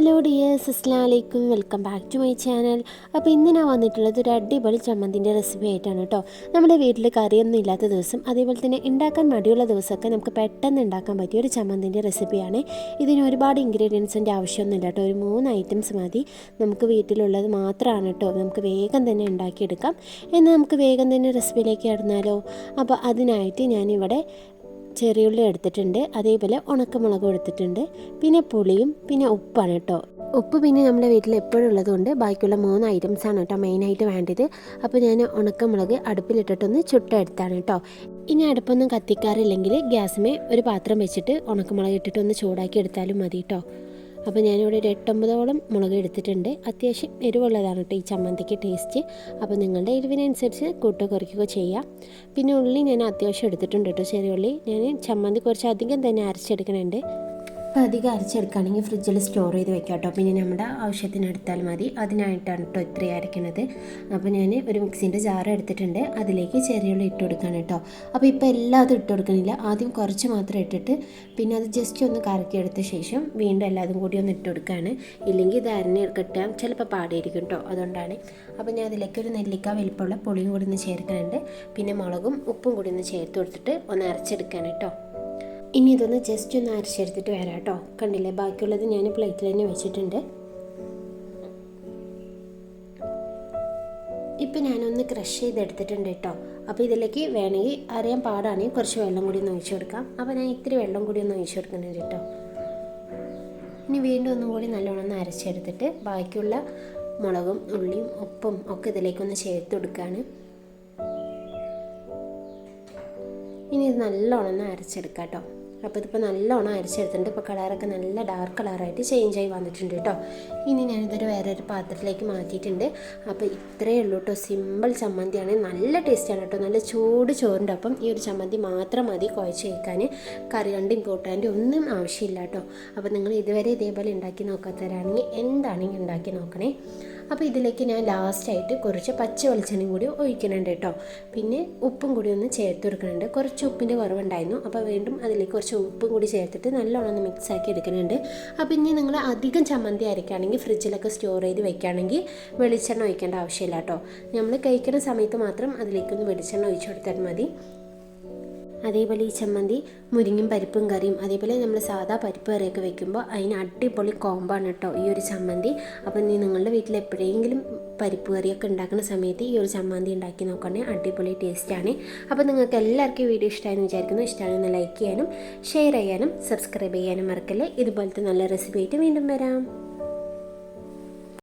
Hello dears, അസ്സലാമു അലൈക്കും. Welcome back to my channel. അപ്പോൾ ഇന്ന് ഞാൻ വന്നിട്ടുള്ളത് ഒരു അടിപൊളി ചമ്മന്തിൻ്റെ റെസിപ്പി ആയിട്ടാണ് കേട്ടോ. നമ്മുടെ വീട്ടിൽ കറിയൊന്നും ഇല്ലാത്ത ദിവസം, അതേപോലെ തന്നെ ഉണ്ടാക്കാൻ മടിയുള്ള ദിവസമൊക്കെ നമുക്ക് പെട്ടെന്ന് ഉണ്ടാക്കാൻ പറ്റിയ ഒരു ചമ്മന്തിൻ്റെ റെസിപ്പിയാണ്. ഇതിന് ഒരുപാട് ഇൻഗ്രീഡിയൻസിൻ്റെ ആവശ്യമൊന്നുമില്ല കേട്ടോ. ഒരു 3 ഐറ്റംസ് മതി. നമുക്ക് വീട്ടിലുള്ളത് മാത്രമാണ് കേട്ടോ. നമുക്ക് വേഗം തന്നെ ഉണ്ടാക്കിയെടുക്കാം. എന്നാൽ നമുക്ക് വേഗം തന്നെ റെസിപ്പിയിലേക്ക് കടന്നാലോ. അപ്പോൾ അതിനായിട്ട് ഞാനിവിടെ ചെറിയുള്ളി എടുത്തിട്ടുണ്ട്, അതേപോലെ ഉണക്കമുളകും എടുത്തിട്ടുണ്ട്, പിന്നെ പുളിയും പിന്നെ ഉപ്പാണ് കേട്ടോ. ഉപ്പ് പിന്നെ നമ്മുടെ വീട്ടിൽ എപ്പോഴും ഉള്ളതുകൊണ്ട് ബാക്കിയുള്ള 3 ഐറ്റംസാണ് കേട്ടോ മെയിനായിട്ട് വേണ്ടത്. അപ്പോൾ ഞാൻ ഉണക്കമുളക് അടുപ്പിലിട്ടിട്ടൊന്ന് ചുട്ടെടുത്താണ് കേട്ടോ. ഇനി അടുപ്പൊന്നും കത്തിക്കാറില്ലെങ്കിൽ ഗ്യാസിമേ ഒരു പാത്രം വെച്ചിട്ട് ഉണക്കമുളക് ഇട്ടിട്ടൊന്ന് ചൂടാക്കി എടുത്താലും മതി കേട്ടോ. അപ്പോൾ ഞാനിവിടെ ഒരു 8-9ഓളം മുളക് എടുത്തിട്ടുണ്ട്. അത്യാവശ്യം എരിവുള്ളതാണ് കേട്ടോ ഈ ചമ്മന്തിക്ക് ടേസ്റ്റ്. അപ്പോൾ നിങ്ങളുടെ എരിവിനനുസരിച്ച് കൂട്ടോ കുറയ്ക്കുകയോ ചെയ്യാം. പിന്നെ ഉള്ളി ഞാൻ അത്യാവശ്യം എടുത്തിട്ടുണ്ട് കേട്ടോ. ചെറിയ ഉള്ളി ഞാൻ ചമ്മന്തി കുറച്ച് അധികം തന്നെ അരച്ചെടുക്കുന്നുണ്ട്. അപ്പോൾ അധികം അരച്ചെടുക്കുകയാണെങ്കിൽ ഫ്രിഡ്ജിൽ സ്റ്റോർ ചെയ്ത് വെക്കാം കേട്ടോ. പിന്നെ നമ്മുടെ ആവശ്യത്തിന് എടുത്താൽ മതി. അതിനായിട്ടാണ് കേട്ടോ ഇത്രയും അരയ്ക്കുന്നത്. അപ്പോൾ ഞാൻ ഒരു മിക്സിൻ്റെ ജാർ എടുത്തിട്ടുണ്ട്, അതിലേക്ക് ചെറിയുള്ളി ഇട്ട് കൊടുക്കുകയാണ് കേട്ടോ. അപ്പോൾ ഇപ്പോൾ എല്ലാതും ഇട്ട് കൊടുക്കണില്ല, ആദ്യം കുറച്ച് മാത്രം ഇട്ടിട്ട് പിന്നെ അത് ജസ്റ്റ് ഒന്ന് കറക്കിയെടുത്ത ശേഷം വീണ്ടും എല്ലാതും കൂടി ഒന്ന് ഇട്ട് കൊടുക്കുകയാണ്. ഇല്ലെങ്കിൽ ഇത് അരഞ്ഞ് കിട്ടാൻ ചിലപ്പോൾ പാടിയിരിക്കും കേട്ടോ, അതുകൊണ്ടാണ്. അപ്പോൾ ഞാൻ അതിലേക്ക് ഒരു നെല്ലിക്ക വലിപ്പമുള്ള പുളിയും കൂടി ഒന്ന് ചേർക്കുന്നുണ്ട്. പിന്നെ മുളകും ഉപ്പും കൂടി ഒന്ന് ചേർത്ത് കൊടുത്തിട്ട് ഒന്ന് അരച്ചെടുക്കാൻ കേട്ടോ. ഇനി ഇതൊന്ന് ജസ്റ്റ് ഒന്ന് അരച്ചെടുത്തിട്ട് വരാം കേട്ടോ. കണ്ടില്ലേ, ബാക്കിയുള്ളത് ഞാൻ പ്ലേറ്റിൽ തന്നെ വെച്ചിട്ടുണ്ട്. ഇപ്പം ഞാനൊന്ന് ക്രഷ് ചെയ്തെടുത്തിട്ടുണ്ട് കേട്ടോ. അപ്പോൾ ഇതിലേക്ക് വേണമെങ്കിൽ അറിയാൻ പാടാണെങ്കിൽ കുറച്ച് വെള്ളം കൂടി ഒന്ന് ഒഴിച്ചു കൊടുക്കാം. അപ്പോൾ ഞാൻ ഇത്തിരി വെള്ളം കൂടി ഒന്ന് ഒഴിച്ചു കൊടുക്കുന്നുണ്ട് കേട്ടോ. ഇനി വീണ്ടും ഒന്നും കൂടി നല്ലോണം ഒന്ന് അരച്ചെടുത്തിട്ട് ബാക്കിയുള്ള മുളകും ഉള്ളിയും ഉപ്പും ഒക്കെ ഇതിലേക്കൊന്ന് ചേർത്ത് കൊടുക്കുകയാണ്. ഇനി ഇത് നല്ലോണം ഒന്ന് അരച്ചെടുക്കാം കേട്ടോ. അപ്പോൾ ഇതിപ്പോൾ നല്ലോണം അരച്ചെടുത്തിട്ടുണ്ട്. ഇപ്പോൾ കളറൊക്കെ നല്ല ഡാർക്ക് കളറായിട്ട് ചേഞ്ച് ആയി വന്നിട്ടുണ്ട് കേട്ടോ. ഇനി ഞാനിതൊരു വേറൊരു പാത്രത്തിലേക്ക് മാറ്റിയിട്ടുണ്ട്. അപ്പോൾ ഇത്രയേ ഉള്ളൂ കേട്ടോ. സിമ്പിൾ ചമ്മന്തിയാണ്, നല്ല ടേസ്റ്റാണ് കേട്ടോ. നല്ല ചൂട് ചോറിൻ്റെ ഒപ്പം ഈ ഒരു ചമ്മന്തി മാത്രം മതി കുഴച്ച് കഴിക്കാൻ. കറി കണ്ടും കൂട്ടാൻ്റെ ഒന്നും ആവശ്യമില്ല കേട്ടോ. അപ്പോൾ നിങ്ങൾ ഇതുവരെ ഇതേപോലെ ഉണ്ടാക്കി നോക്കാത്തവരാണെങ്കിൽ എന്താണെങ്കിൽ ഉണ്ടാക്കി നോക്കണേ. അപ്പോൾ ഇതിലേക്ക് ഞാൻ ലാസ്റ്റായിട്ട് കുറച്ച് പച്ച വെളിച്ചെണ്ണയും കൂടി ഒഴിക്കുന്നുണ്ട് കേട്ടോ. പിന്നെ ഉപ്പും കൂടി ഒന്ന് ചേർത്ത് കൊടുക്കുന്നുണ്ട്. കുറച്ച് ഉപ്പിൻ്റെ കുറവുണ്ടായിരുന്നു, അപ്പോൾ വീണ്ടും അതിലേക്ക് കുറച്ച് ഉപ്പും കൂടി ചേർത്തിട്ട് നല്ലോണം ഒന്ന് മിക്സാക്കി എടുക്കുന്നുണ്ട്. അപ്പോൾ ഇനി നിങ്ങൾ അധികം ചമ്മന്തി അരയ്ക്കുകയാണെങ്കിൽ ഫ്രിഡ്ജിലൊക്കെ സ്റ്റോർ ചെയ്ത് വെക്കുകയാണെങ്കിൽ വെളിച്ചെണ്ണ ഒഴിക്കേണ്ട ആവശ്യമില്ല കേട്ടോ. നമ്മൾ കഴിക്കുന്ന സമയത്ത് മാത്രം അതിലേക്കൊന്ന് വെളിച്ചെണ്ണ ഒഴിച്ചു കൊടുത്താൽ മതി. അതേപോലെ ഈ ചമ്മന്തി മുരിങ്ങയും പരിപ്പും കറിയും, അതേപോലെ നമ്മൾ സാധാ പരിപ്പ് കറിയൊക്കെ വെക്കുമ്പോൾ അതിന് അടിപൊളി കോമ്പാണ് കേട്ടോ ഈ ഒരു ചമ്മന്തി. അപ്പോൾ നീ നിങ്ങളുടെ വീട്ടിൽ എപ്പോഴെങ്കിലും പരിപ്പ് കറിയൊക്കെ ഉണ്ടാക്കുന്ന സമയത്ത് ഈ ഒരു ചമ്മന്തി ഉണ്ടാക്കി നോക്കണേ, അടിപൊളി ടേസ്റ്റാണ്. അപ്പോൾ നിങ്ങൾക്ക് എല്ലാവർക്കും ഈ വീഡിയോ ഇഷ്ടമായെന്ന് വിചാരിക്കുന്നു. ഇഷ്ടമാണെന്ന് ലൈക്ക് ചെയ്യാനും ഷെയർ ചെയ്യാനും സബ്സ്ക്രൈബ് ചെയ്യാനും മറക്കല്ലേ. ഇതുപോലത്തെ നല്ല റെസിപ്പി ആയിട്ട് വീണ്ടും വരാം.